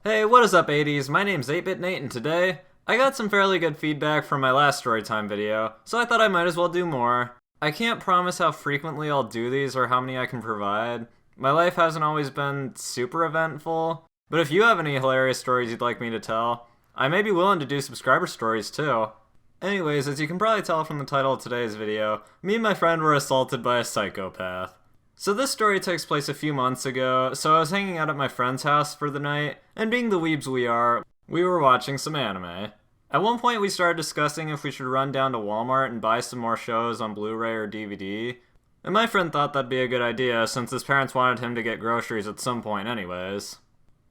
Hey, what is up 80s? My name's 8-Bit Nate and today, I got some fairly good feedback from my last storytime video, so I thought I might as well do more. I can't promise how frequently I'll do these or how many I can provide. My life hasn't always been super eventful, but if you have any hilarious stories you'd like me to tell, I may be willing to do subscriber stories too. Anyways, as you can probably tell from the title of today's video, me and my friend were assaulted by a psychopath. So this story takes place a few months ago, so I was hanging out at my friend's house for the night, and being the weebs we are, we were watching some anime. At one point we started discussing if we should run down to Walmart and buy some more shows on Blu-ray or DVD, and my friend thought that'd be a good idea since his parents wanted him to get groceries at some point anyways.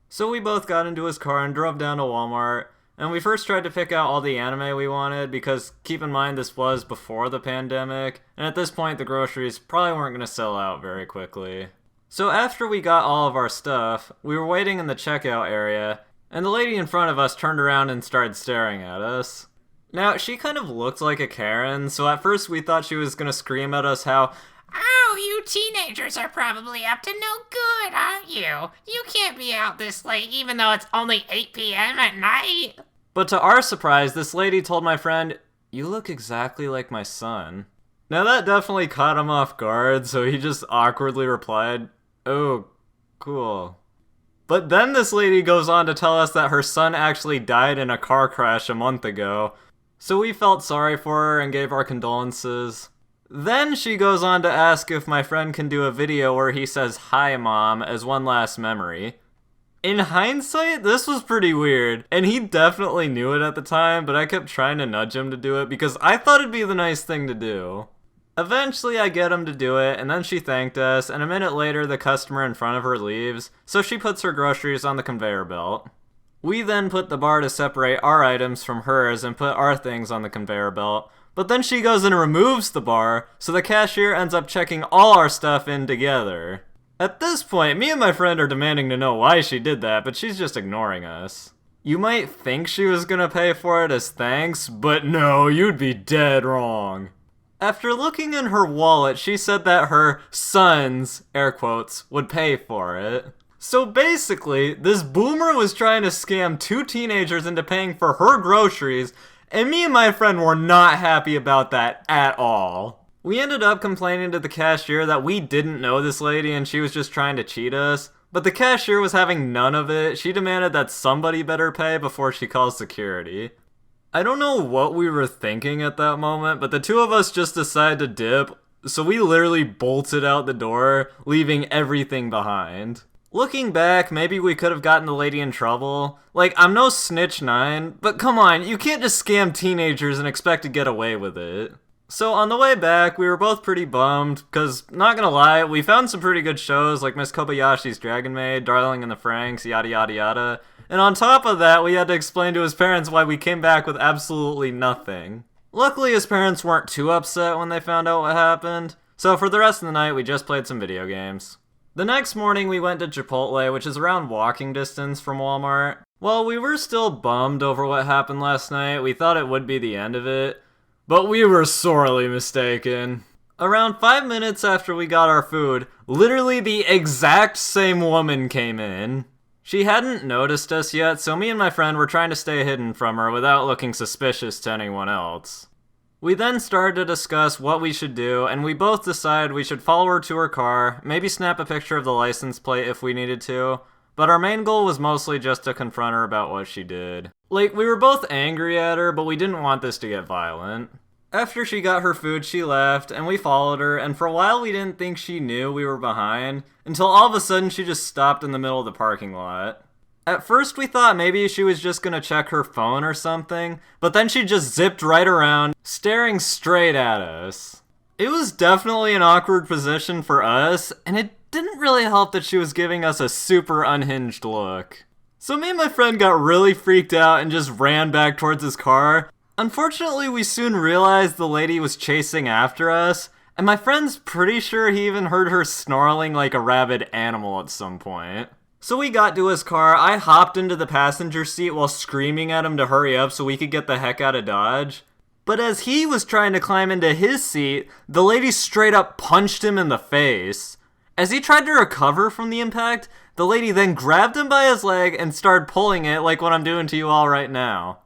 So we both got into his car and drove down to Walmart, and we first tried to pick out all the anime we wanted because keep in mind this was before the pandemic, and at this point the groceries probably weren't going to sell out very quickly. So after we got all of our stuff, we were waiting in the checkout area, and the lady in front of us turned around and started staring at us. Now, she kind of looked like a Karen, so at first we thought she was going to scream at us how, "Oh, you teenagers are probably up to no good, aren't you? You can't be out this late even though it's only 8 p.m. at night." But to our surprise, this lady told my friend, "You look exactly like my son." Now that definitely caught him off guard, so he just awkwardly replied, "Oh, cool." But then this lady goes on to tell us that her son actually died in a car crash a month ago, so we felt sorry for her and gave our condolences. Then she goes on to ask if my friend can do a video where he says, "Hi, Mom," as one last memory. In hindsight, this was pretty weird, and he definitely knew it at the time, but I kept trying to nudge him to do it because I thought it'd be the nice thing to do. Eventually, I get him to do it, and then she thanked us, and a minute later, the customer in front of her leaves, so she puts her groceries on the conveyor belt. We then put the bar to separate our items from hers and put our things on the conveyor belt, but then she goes and removes the bar, so the cashier ends up checking all our stuff in together. At this point, me and my friend are demanding to know why she did that, but she's just ignoring us. You might think she was gonna pay for it as thanks, but no, you'd be dead wrong. After looking in her wallet, she said that her sons, air quotes, would pay for it. So basically, this boomer was trying to scam two teenagers into paying for her groceries, and me and my friend were not happy about that at all. We ended up complaining to the cashier that we didn't know this lady and she was just trying to cheat us, but the cashier was having none of it. She demanded that somebody better pay before she calls security. I don't know what we were thinking at that moment, but the two of us just decided to dip, so we literally bolted out the door, leaving everything behind. Looking back, maybe we could have gotten the lady in trouble. Like, I'm no snitch 9, but come on, you can't just scam teenagers and expect to get away with it. So on the way back, we were both pretty bummed, cause, not gonna lie, we found some pretty good shows like Miss Kobayashi's Dragon Maid, Darling in the Franxx, yada yada yada, and on top of that, we had to explain to his parents why we came back with absolutely nothing. Luckily, his parents weren't too upset when they found out what happened, so for the rest of the night, we just played some video games. The next morning, we went to Chipotle, which is around walking distance from Walmart. While we were still bummed over what happened last night, we thought it would be the end of it, but we were sorely mistaken. Around 5 minutes after we got our food, literally the exact same woman came in. She hadn't noticed us yet, so me and my friend were trying to stay hidden from her without looking suspicious to anyone else. We then started to discuss what we should do, and we both decided we should follow her to her car, maybe snap a picture of the license plate if we needed to, but our main goal was mostly just to confront her about what she did. Like, we were both angry at her, but we didn't want this to get violent. After she got her food, she left, and we followed her, and for a while we didn't think she knew we were behind, until all of a sudden she just stopped in the middle of the parking lot. At first we thought maybe she was just gonna check her phone or something, but then she just zipped right around, staring straight at us. It was definitely an awkward position for us, and it didn't really help that she was giving us a super unhinged look. So me and my friend got really freaked out and just ran back towards his car. Unfortunately, we soon realized the lady was chasing after us, and my friend's pretty sure he even heard her snarling like a rabid animal at some point. So we got to his car, I hopped into the passenger seat while screaming at him to hurry up so we could get the heck out of Dodge. But as he was trying to climb into his seat, the lady straight up punched him in the face. As he tried to recover from the impact, The lady then grabbed him by his leg and started pulling it like what I'm doing to you all right now.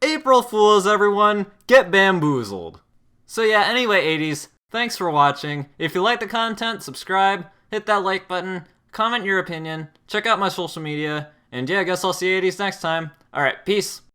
April Fools, everyone! Get bamboozled! So yeah, anyway, 80s, thanks for watching. If you like the content, subscribe, hit that like button, comment your opinion, check out my social media, and yeah, I guess I'll see you 80s next time. Alright, peace!